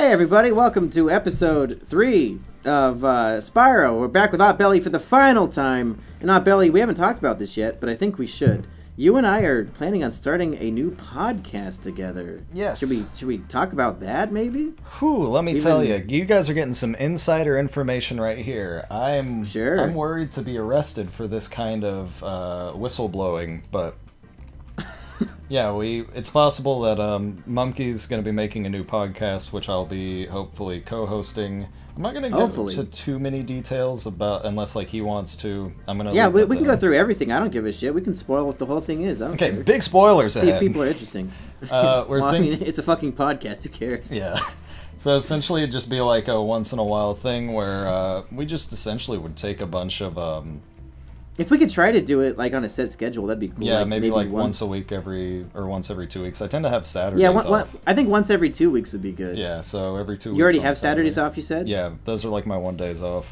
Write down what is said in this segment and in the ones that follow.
Hey everybody, welcome to episode 3 of Spyro. We're back with Autbelli for the final time. And Autbelli, we haven't talked about this yet, but I think we should. You and I are planning on starting a new podcast together. Yes. Should we talk about that, maybe? Whew, let me tell you, you guys are getting some insider information right here. I'm worried to be arrested for this kind of whistleblowing, but yeah, it's possible that Mumkey's going to be making a new podcast, which I'll be hopefully co-hosting. I'm not going to get into too many details about, unless like he wants to. I'm gonna. Yeah, we can go through everything. I don't give a shit. We can spoil what the whole thing is. I don't care. Big spoilers See ahead. if people are interesting. I mean, it's a fucking podcast. Who cares? Yeah. So essentially, it'd just be like a once in a while thing where we just essentially would take a bunch of. If we could try to do it like on a set schedule, that'd be cool. Yeah, maybe like once a week once every 2 weeks. I tend to have Saturdays off. I think once every 2 weeks would be good. Yeah, so every 2 weeks. You already have Saturdays off, you said? Yeah, those are like my 1 days off.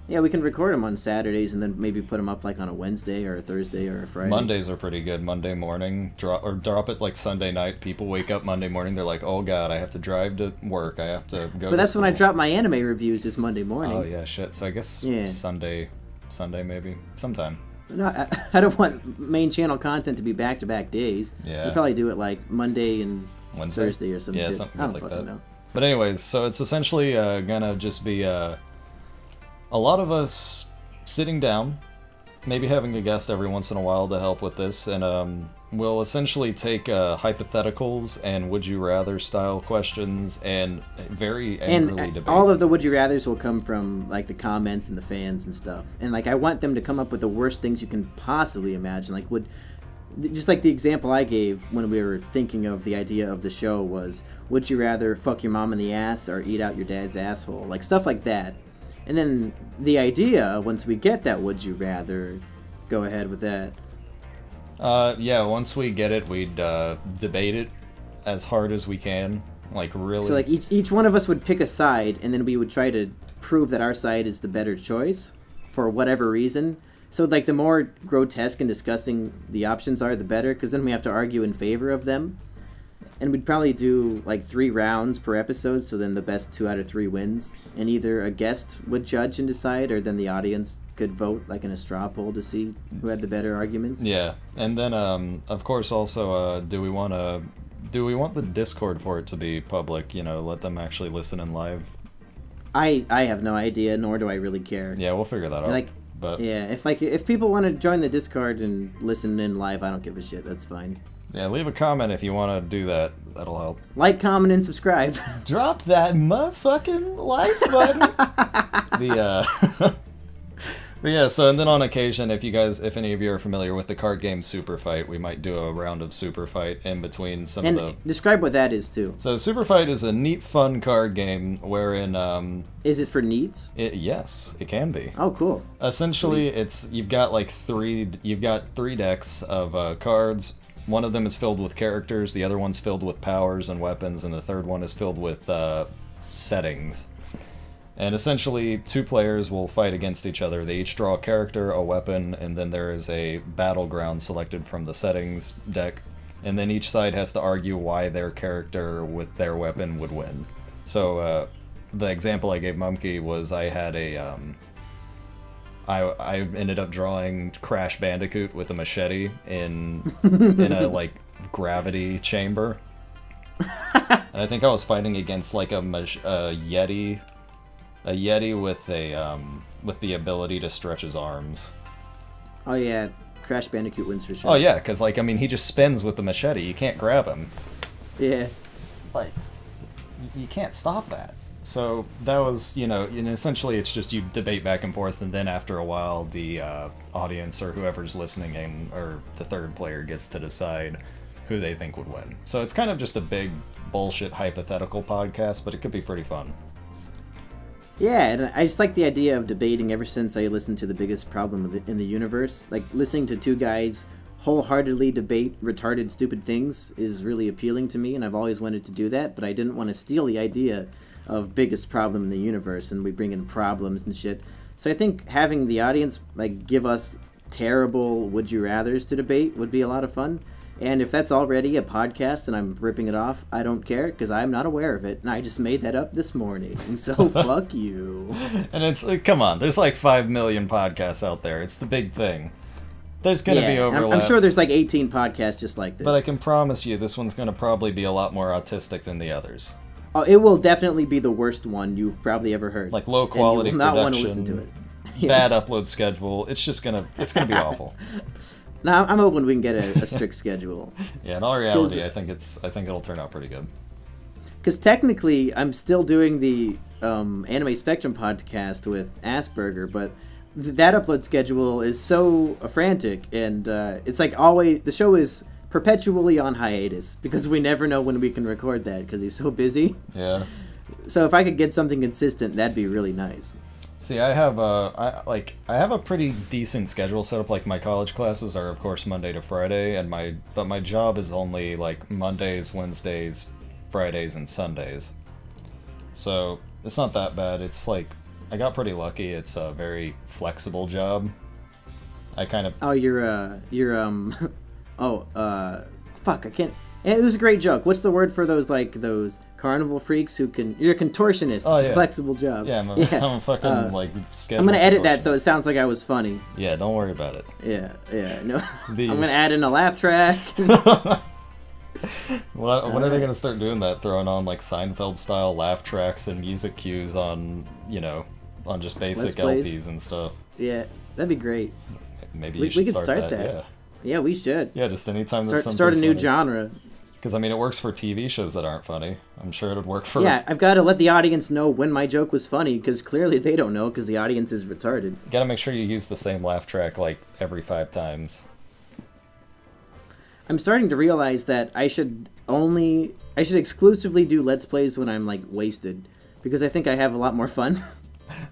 Yeah, we can record them on Saturdays and then maybe put them up like on a Wednesday or a Thursday or a Friday. Mondays are pretty good. Monday morning, drop it like Sunday night. People wake up Monday morning, they're like, oh god, I have to drive to work. I have to go. But that's when I drop my anime reviews this Monday morning. Oh yeah, shit. So I guess Sunday maybe sometime. No, I don't want main channel content to be back-to-back days. Yeah. We'll probably do it like Monday and Wednesday? Thursday or some shit. Something I don't like fucking that. know. But anyways, so it's essentially gonna just be a lot of us sitting down, maybe having a guest every once in a while to help with this, and we'll essentially take hypotheticals and would you rather style questions and very angrily debate. All of the would you rathers will come from like the comments and the fans and stuff. And like I want them to come up with the worst things you can possibly imagine. Like just like the example I gave when we were thinking of the idea of the show was, would you rather fuck your mom in the ass or eat out your dad's asshole? Like stuff like that. And then the idea, once we get that would you rather, go ahead with that. Yeah, once we get it, we'd debate it as hard as we can. Like, really. So, like, each one of us would pick a side, and then we would try to prove that our side is the better choice for whatever reason. So, like, the more grotesque and disgusting the options are, the better, because then we have to argue in favor of them. And we'd probably do, like, 3 rounds per episode, so then the best 2 out of 3 wins. And either a guest would judge and decide, or then the audience could vote, like in a straw poll, to see who had the better arguments. Yeah, and then, of course, also, do we want the Discord for it to be public, let them actually listen in live? I have no idea, nor do I really care. Yeah, we'll figure that out. Yeah, if people want to join the Discord and listen in live, I don't give a shit, that's fine. Yeah, leave a comment if you want to do that. That'll help. Like, comment, and subscribe. Drop that motherfucking like button. But yeah, so and then on occasion, if any of you are familiar with the card game Super Fight, we might do a round of Super Fight in between some of the... describe what that is, too. So Super Fight is a neat, fun card game wherein... Is it for neats? Yes, it can be. Oh, cool. Essentially, you've got 3 decks of cards. One of them is filled with characters, the other one's filled with powers and weapons, and the third one is filled with settings. And essentially, 2 players will fight against each other. They each draw a character, a weapon, and then there is a battleground selected from the settings deck. And then each side has to argue why their character with their weapon would win. So, the example I gave Mumkey was I had a... I ended up drawing Crash Bandicoot with a machete in a gravity chamber, and I think I was fighting against like a Yeti with the ability to stretch his arms. Oh yeah, Crash Bandicoot wins for sure. Oh yeah, because he just spins with the machete. You can't grab him. Yeah. You can't stop that. So that was, and essentially it's just you debate back and forth, and then after a while the audience or whoever's listening or the third player gets to decide who they think would win. So it's kind of just a big bullshit hypothetical podcast, but it could be pretty fun. Yeah, and I just like the idea of debating ever since I listened to The Biggest Problem in the Universe. Like, listening to 2 guys wholeheartedly debate retarded, stupid things is really appealing to me, and I've always wanted to do that, but I didn't want to steal the idea of Biggest Problem in the Universe, and we bring in problems and shit. So I think having the audience give us terrible would you rathers to debate would be a lot of fun. And if that's already a podcast and I'm ripping it off, I don't care because I'm not aware of it. And I just made that up this morning. And so fuck you. And it's like, come on, there's like 5 million podcasts out there. It's the big thing. There's going to be overlaps. I'm sure there's like 18 podcasts just like this. But I can promise you this one's going to probably be a lot more autistic than the others. Oh, it will definitely be the worst one you've probably ever heard. Like low quality and you will not production, want to listen to it. Bad upload schedule. It's gonna be awful. Now I'm hoping we can get a strict schedule. Yeah, in all reality, I think it'll turn out pretty good. Because technically, I'm still doing the Anime Spectrum podcast with Asperger, but that upload schedule is so frantic, and it's like always the show is perpetually on hiatus because we never know when we can record that because he's so busy. Yeah. So if I could get something consistent, that'd be really nice. See, I have a pretty decent schedule set up. Like my college classes are of course Monday to Friday, and my job is only like Mondays, Wednesdays, Fridays, and Sundays. So it's not that bad. It's like I got pretty lucky. It's a very flexible job. I kind of fuck, I can't. It was a great joke. What's the word for those carnival freaks who can? You're a contortionist. Oh, it's yeah. a flexible job. Yeah, I'm a fucking schedule. I'm gonna edit that so it sounds like I was funny. Yeah, don't worry about it. Yeah, no. I'm gonna add in a laugh track. When are they gonna start doing that? Throwing on like Seinfeld style laugh tracks and music cues on just basic LPs and stuff. Yeah, that'd be great. Maybe we could start that. Yeah, we should. Yeah, just anytime start a new genre. Because, I mean, it works for TV shows that aren't funny. I'm sure it would work for... Yeah, I've got to let the audience know when my joke was funny, because clearly they don't know, because the audience is retarded. Gotta make sure you use the same laugh track, like, every 5 times. I'm starting to realize that I should exclusively do Let's Plays when I'm, like, wasted, because I think I have a lot more fun.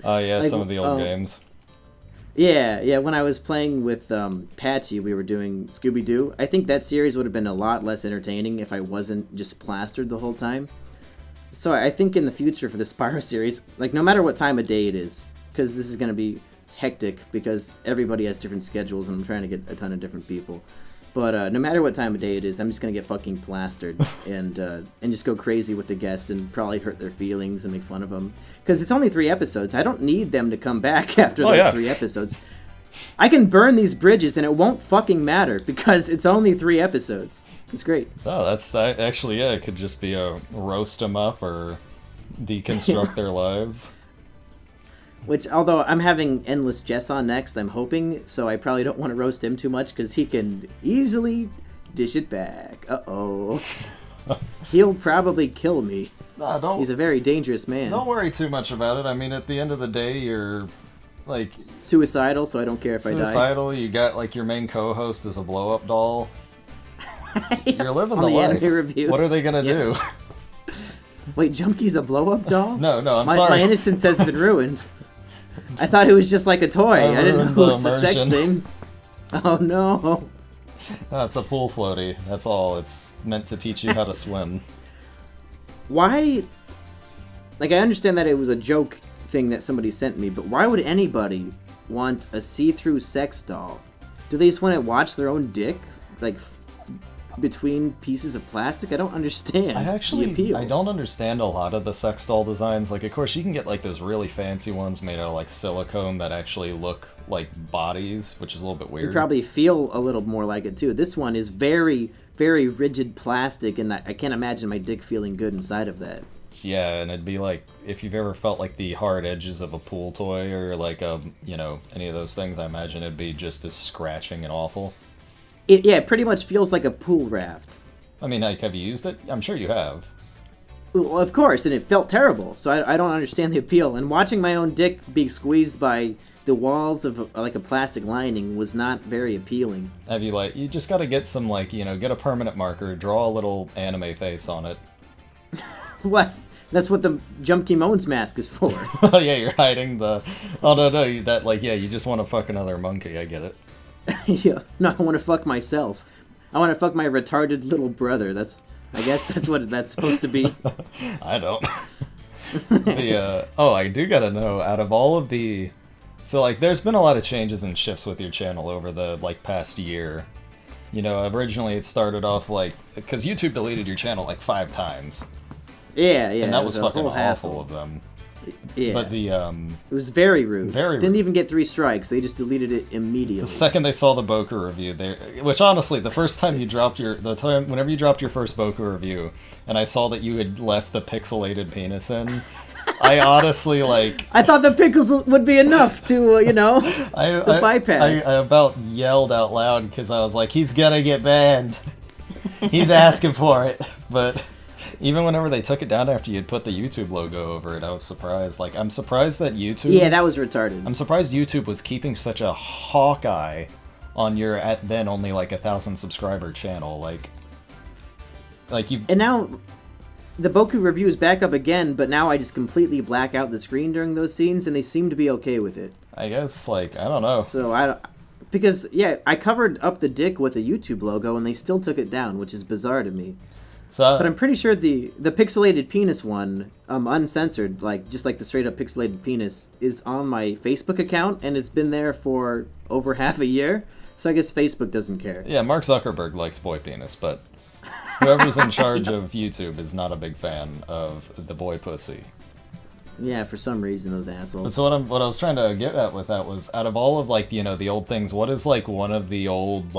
Oh, yeah, like, some of the old games. Yeah, when I was playing with Patchy, we were doing Scooby-Doo. I think that series would have been a lot less entertaining if I wasn't just plastered the whole time. So I think in the future for the Spyro series, like no matter what time of day it is, because this is going to be hectic because everybody has different schedules and I'm trying to get a ton of different people. But no matter what time of day it is, I'm just going to get fucking plastered and just go crazy with the guest and probably hurt their feelings and make fun of them. Because it's only 3 episodes. I don't need them to come back after those 3 episodes. I can burn these bridges and it won't fucking matter because it's only 3 episodes. It's great. Oh, that's actually, yeah, it could just be a roast them up or deconstruct their lives. Which, although I'm having Endless Jess on next, I'm hoping, so I probably don't want to roast him too much, because he can easily dish it back. Uh-oh. He'll probably kill me. Nah, He's a very dangerous man. Don't worry too much about it. I mean, at the end of the day, you're, like... Suicidal, so I don't care if I die. Suicidal, you got, like, your main co-host is a blow-up doll. You're living the life. Anime reviews. What are they gonna do? Wait, Jumpy's a blow-up doll? No, I'm sorry. My innocence has been ruined. I thought it was just like a toy. I didn't know it was a sex thing. Oh no. No, it's a pool floaty. That's all. It's meant to teach you how to swim. Why? Like, I understand that it was a joke thing that somebody sent me, but why would anybody want a see-through sex doll? Do they just want to watch their own dick? Like, between pieces of plastic? I don't understand the appeal. I don't understand a lot of the sex doll designs. Like, of course, you can get, like, those really fancy ones made out of, like, silicone that actually look like bodies, which is a little bit weird. You probably feel a little more like it, too. This one is very, very rigid plastic, and I can't imagine my dick feeling good inside of that. Yeah, and it'd be like, if you've ever felt like the hard edges of a pool toy or, like, any of those things, I imagine it'd be just as scratching and awful. It pretty much feels like a pool raft. I mean, like, have you used it? I'm sure you have. Well, of course, and it felt terrible, so I don't understand the appeal. And watching my own dick be squeezed by the walls of, like, a plastic lining was not very appealing. Have you, like, you just gotta get some, like, get a permanent marker, draw a little anime face on it. What? That's what the Jump Kimone's mask is for. Oh, yeah, you're hiding the... Oh, no, you just want to fuck another monkey, I get it. Yeah, no, I want to fuck myself. I want to fuck my retarded little brother. I guess that's what that's supposed to be. I don't. I do gotta know, out of all of the... So, like, there's been a lot of changes and shifts with your channel over the, like, past year. You know, originally it started off like because YouTube deleted your channel like 5 times, Yeah, and that it was a fucking whole awful hassle. of them. Yeah, But the it was very rude. Very Didn't rude. even get 3 strikes. They just deleted it immediately. The second they saw the Boku review, which honestly, the first time you dropped whenever you dropped your first Boku review, and I saw that you had left the pixelated penis in, I honestly like. I thought the pickles would be enough to, the bypass. I about yelled out loud because I was like, he's gonna get banned. He's asking for it, but. Even whenever they took it down after you'd put the YouTube logo over it, I was surprised. Like, I'm surprised that YouTube... Yeah, that was retarded. I'm surprised YouTube was keeping such a hawk eye on your, at then, only, like, 1,000 subscriber channel. Like you... And now, the Boku review is back up again, but now I just completely black out the screen during those scenes, and they seem to be okay with it. I guess, like, I don't know. So, because, yeah, I covered up the dick with a YouTube logo, and they still took it down, which is bizarre to me. So, But I'm pretty sure the pixelated penis one, uncensored, just like the straight up pixelated penis, is on my Facebook account, and it's been there for over half a year. So I guess Facebook doesn't care. yeah, Mark Zuckerberg likes boy penis, but whoever's in charge of YouTube is not a big fan of the boy pussy. Yeah, for some reason, those assholes. So what I was trying to get at with that was, out of all of the old things, what is like one of the old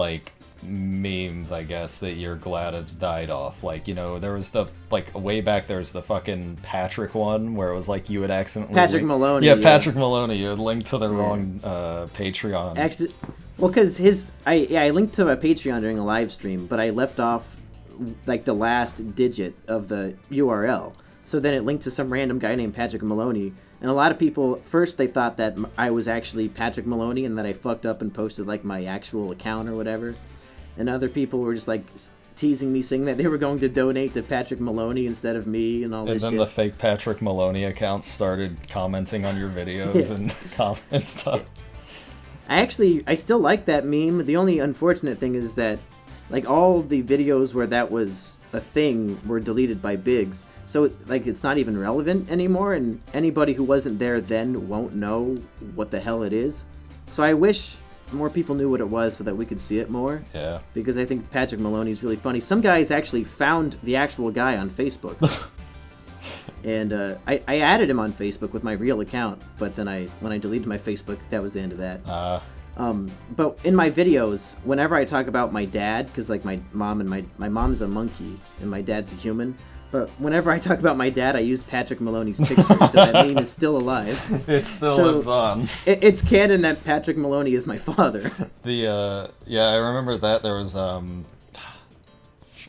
memes, I guess, that you're glad has died off? There was the way back. There's the fucking Patrick one where it was like you would accidentally Patrick Maloney. Yeah, Patrick Maloney. You would link to the wrong Patreon. Well, because I linked to a Patreon during a live stream, but I left off the last digit of the URL. So then it linked to some random guy named Patrick Maloney. And a lot of people, first they thought that I was actually Patrick Maloney and that I fucked up and posted my actual account or whatever. And other people were just teasing me, saying that they were going to donate to Patrick Maloney instead of me and all this shit. And then the fake Patrick Maloney accounts started commenting on your videos and stuff. I still like that meme. The only unfortunate thing is that all the videos where that was a thing were deleted by Biggs. So it's not even relevant anymore, and anybody who wasn't there then won't know what the hell it is. So I wish more people knew what it was so that we could see it more. Yeah. Because I think Patrick Maloney's really funny. Some guys actually found the actual guy on Facebook. And I added him on Facebook with my real account, but then when I deleted my Facebook, that was the end of that. But in my videos, whenever I talk about my dad, because my mom and my mom's a monkey and my dad's a human, but whenever I talk about my dad, I used Patrick Maloney's picture, so that meme is still alive. It still lives on. It's canon that Patrick Maloney is my father. I remember that there was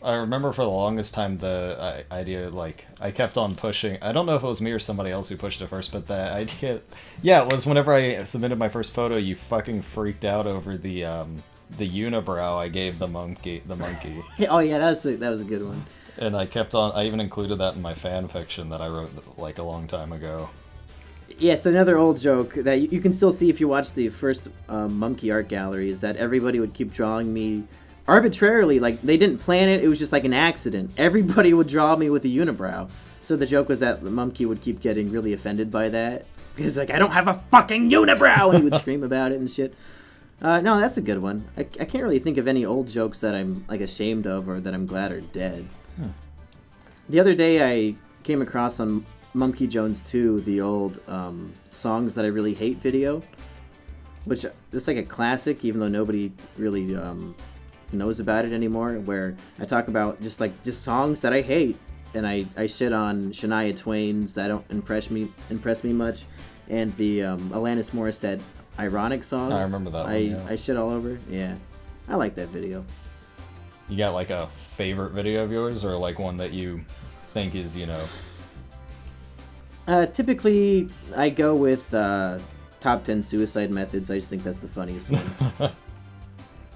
I remember for the longest time the idea, I kept on pushing. I don't know if it was me or somebody else who pushed it first, but the idea, it was whenever I submitted my first photo, you fucking freaked out over the unibrow I gave the monkey. Oh yeah, that was a good one. And I kept on. I even included that in my fan fiction that I wrote a long time ago. Yes, another old joke that you can still see if you watch the first Monkey art gallery is that everybody would keep drawing me arbitrarily. They didn't plan it. It was just an accident. Everybody would draw me with a unibrow. So the joke was that the monkey would keep getting really offended by that. Because I don't have a fucking unibrow! And he would scream about it and shit. No, that's a good one. I can't really think of any old jokes that I'm ashamed of or that I'm glad are dead. The other day I came across on Monkey Jones 2 the old Songs That I Really Hate video, which it's a classic, even though nobody really knows about it anymore, where I talk about just songs that I hate, and I shit on Shania Twain's That Don't Impress Me Much, and the Alanis Morissette Ironic song. I remember that one, yeah. I shit all over. Yeah, I like that video. You got a favorite video of yours, or one that you think is, Typically, I go with top 10 suicide methods. I just think that's the funniest one.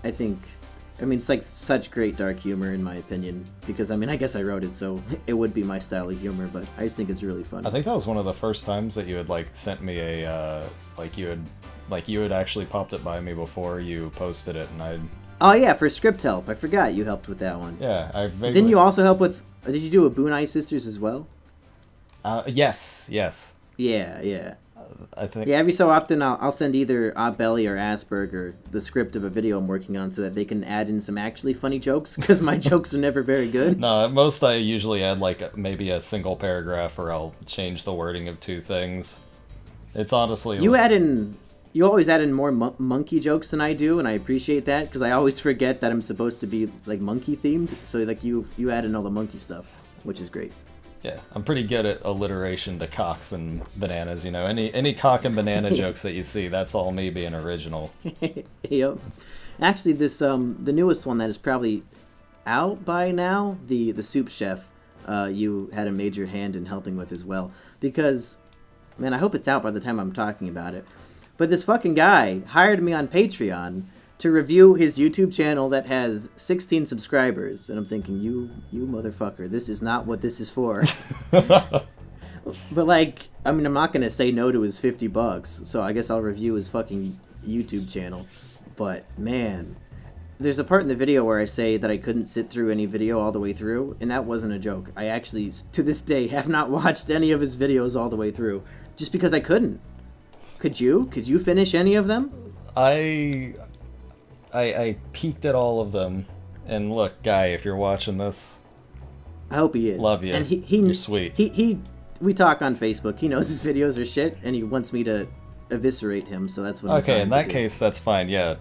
It's such great dark humor in my opinion, because I guess I wrote it, so it would be my style of humor, but I just think it's really funny. I think that was one of the first times that you had sent me a you had actually popped it by me before you posted it, and I'd. Oh yeah, for script help. I forgot you helped with that one. Yeah, Didn't you also help with? Did you do a Boonai Sisters as well? Yes. Yeah. I think. Yeah, every so often I'll send either Autbelli or Asperger the script of a video I'm working on so that they can add in some actually funny jokes, because my jokes are never very good. No, at most I usually add like maybe a single paragraph, or I'll change the wording of two things. It's honestly You always add in more monkey jokes than I do, and I appreciate that, because I always forget that I'm supposed to be like monkey themed. So like you add in all the monkey stuff, which is great. Yeah, I'm pretty good at alliteration to cocks and bananas. You know, any cock and banana jokes that you see, that's all me being original. Yep. Actually, this the newest one that is probably out by now, the Soup Chef, you had a major hand in helping with as well, because, man, I hope it's out by the time I'm talking about it. But this fucking guy hired me on Patreon to review his YouTube channel that has 16 subscribers, and I'm thinking, you motherfucker, this is not what this is for. But like, I mean, I'm not gonna say no to his $50, so I guess I'll review his fucking YouTube channel. But man, there's a part in the video where I say that I couldn't sit through any video all the way through, and that wasn't a joke. I actually, to this day, have not watched any of his videos all the way through, just because I couldn't. Could you? Could you finish any of them? I peeked at all of them, and look, Guy, if you're watching this, I hope he is. Love you. And You're sweet. We talk on Facebook. He knows his videos are shit, and he wants me to eviscerate him. So that's what. I'm Okay, in trying that to case, that's fine. Yeah.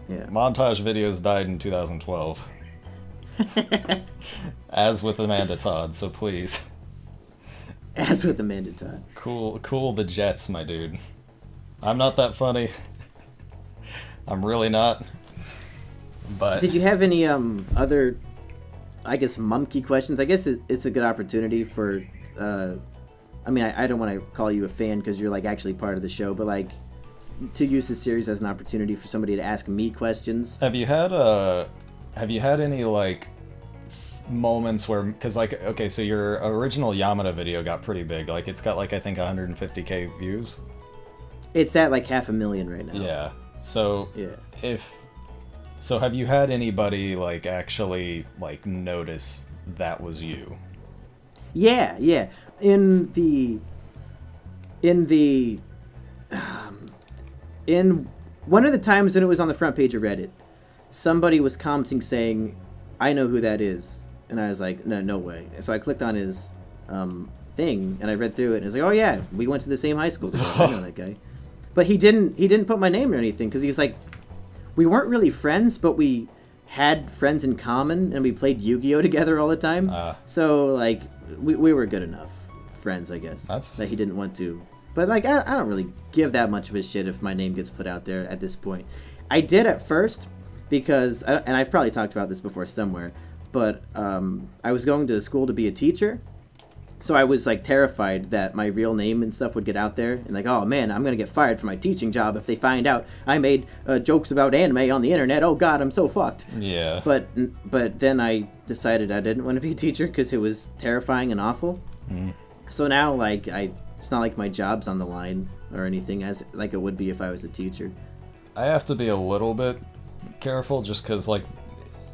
Yeah. Montage videos died in 2012, as with Amanda Todd. So please, As with Amanda Todd. cool the jets, my dude. I'm not that funny. I'm really not. But Did you have any other, I guess, mumky questions? I guess it's a good opportunity for. I mean, I don't want to call you a fan because you're like actually part of the show, but like to use this series as an opportunity for somebody to ask me questions. Have you had any like moments where, because like, okay, so your original Yamada video got pretty big. Like it's got like I think 150K views. It's at like 500,000 right now. Yeah. So Yeah. So have you had anybody like actually like notice that was you? Yeah. In one of the times when it was on the front page of Reddit, somebody was commenting saying, "I know who that is," and I was like, "No way." So I clicked on his thing and I read through it, and it was like, "Oh yeah, we went to the same high school together. I know that guy." But he didn't put my name or anything, because he was like, we weren't really friends, but we had friends in common, and we played Yu-Gi-Oh together all the time. So like we were good enough friends, I guess. That he didn't want to. But like I don't really give that much of a shit if my name gets put out there at this point. I did at first because, and I've probably talked about this before somewhere, but I was going to school to be a teacher. So I was like terrified that my real name and stuff would get out there, and like, oh man, I'm gonna get fired from my teaching job if they find out I made jokes about anime on the internet. Oh god, I'm so fucked. Yeah. But then I decided I didn't want to be a teacher because it was terrifying and awful. So now like it's not like my job's on the line or anything as like it would be if I was a teacher. I have to be a little bit careful just because like,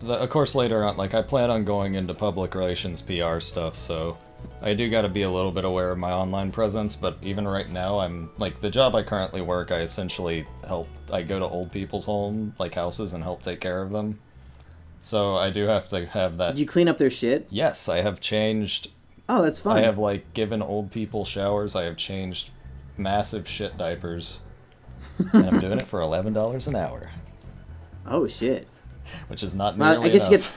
of course later on, like I plan on going into public relations PR stuff, so I do got to be a little bit aware of my online presence. But even right now, I'm like, the job I currently work, I essentially I go to old people's houses and help take care of them. So I do have to have that. Do you clean up their shit? Yes, I have changed. Oh, that's fun. I have like given old people showers. I have changed massive shit diapers. And I'm doing it for $11 an hour. Oh shit. Which is not nearly I guess enough.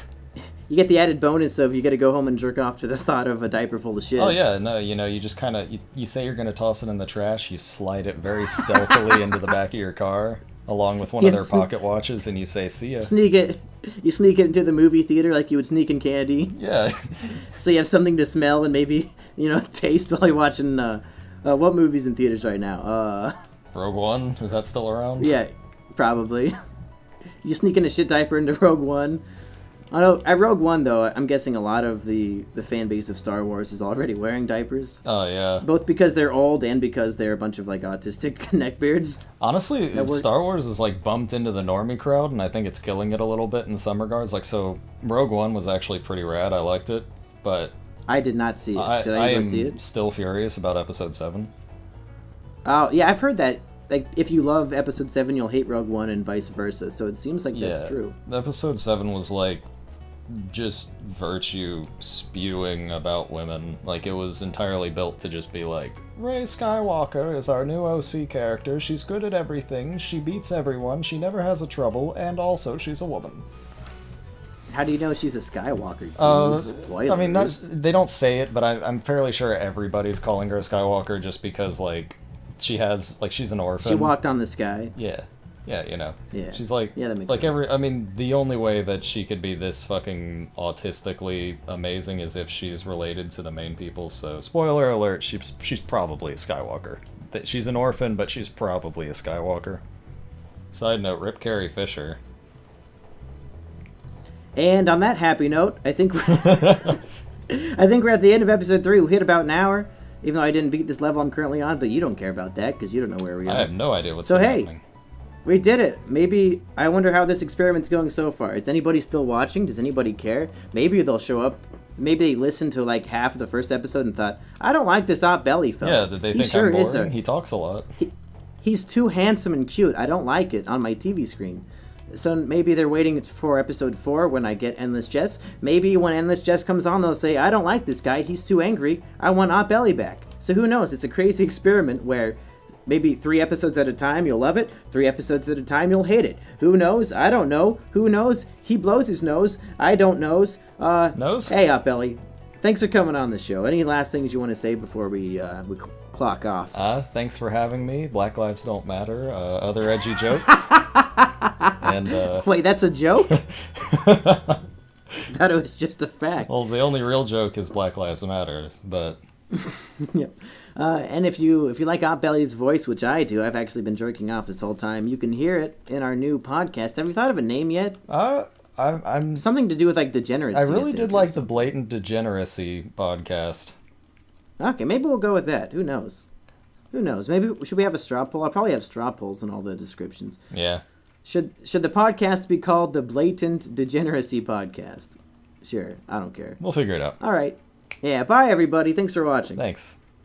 you get the added bonus of you got to go home and jerk off to the thought of a diaper full of shit. Oh yeah, no, you just kind of you say you're gonna toss it in the trash, you slide it very stealthily into the back of your car, along with one of their pocket watches, and you say, "See ya." You sneak it into the movie theater like you would sneak in candy. Yeah. So you have something to smell and maybe taste while you're watching. What movie's in theaters right now? Rogue One, is that still around? Yeah, probably. You sneak in a shit diaper into Rogue One. I know. At Rogue One, though, I'm guessing a lot of the fan base of Star Wars is already wearing diapers. Oh, yeah. Both because they're old and because they're a bunch of, like, autistic neckbeards. Honestly, Star Wars is, like, bumped into the normie crowd, and I think it's killing it a little bit in some regards. Like, so, Rogue One was actually pretty rad. I liked it, but... I did not see it. Should I go see it? Still furious about Episode 7. Oh, yeah, I've heard that. Like, if you love Episode 7, you'll hate Rogue One and vice versa. So it seems like that's true. Episode 7 was like just virtue spewing about women. Like, it was entirely built to just be like, Rey Skywalker is our new OC character. She's good at everything. She beats everyone. She never has a trouble. And also, she's a woman. How do you know she's a Skywalker? Dude? Spoilers. I mean, they don't say it, but I'm fairly sure everybody's calling her a Skywalker just because, like, she's an orphan. She walked on the sky. Yeah, you know. Yeah. She's like, yeah, that makes like sense. I mean, the only way that she could be this fucking autistically amazing is if she's related to the main people. So, spoiler alert, she's probably a Skywalker. She's an orphan, but she's probably a Skywalker. Side note, rip Carrie Fisher. And on that happy note, I think we're at the end of episode 3. We hit about an hour, even though I didn't beat this level I'm currently on, but you don't care about that because you don't know where we are. I have no idea what's Hey, happening. we did it. Maybe, I wonder how this experiment's going so far. Is anybody still watching? Does anybody care? Maybe they'll show up. Maybe they listened to like half of the first episode and thought, I don't like this Autbelli fellow. Yeah, did they think I'm boring? He talks a lot. He's too handsome and cute. I don't like it on my TV screen. So maybe they're waiting for episode 4 when I get Endless Jess. Maybe when Endless Jess comes on, they'll say, I don't like this guy. He's too angry. I want Autbelli back. So who knows? It's a crazy experiment where maybe 3 episodes at a time you'll love it. 3 episodes at a time you'll hate it. Who knows? I don't know. Who knows? He blows his nose. I don't knows. Nose? Hey, Autbelli. Thanks for coming on the show. Any last things you want to say before we clock off? Thanks for having me. Black Lives Don't Matter. Other edgy jokes. And Wait, that's a joke? Thought it was just a fact. Well, the only real joke is Black Lives Matter, but Yep. And if you like Autbelli's voice, which I do, I've actually been jerking off this whole time. You can hear it in our new podcast. Have you thought of a name yet? I'm Something to do with like degeneracy. I really did like the Blatant Degeneracy podcast. Okay, maybe we'll go with that. Who knows? Who knows? Maybe should we have a straw poll? I'll probably have straw polls in all the descriptions. Yeah. Should the podcast be called the Blatant Degeneracy Podcast? Sure, I don't care. We'll figure it out. All right. Yeah, bye everybody. Thanks for watching. Thanks.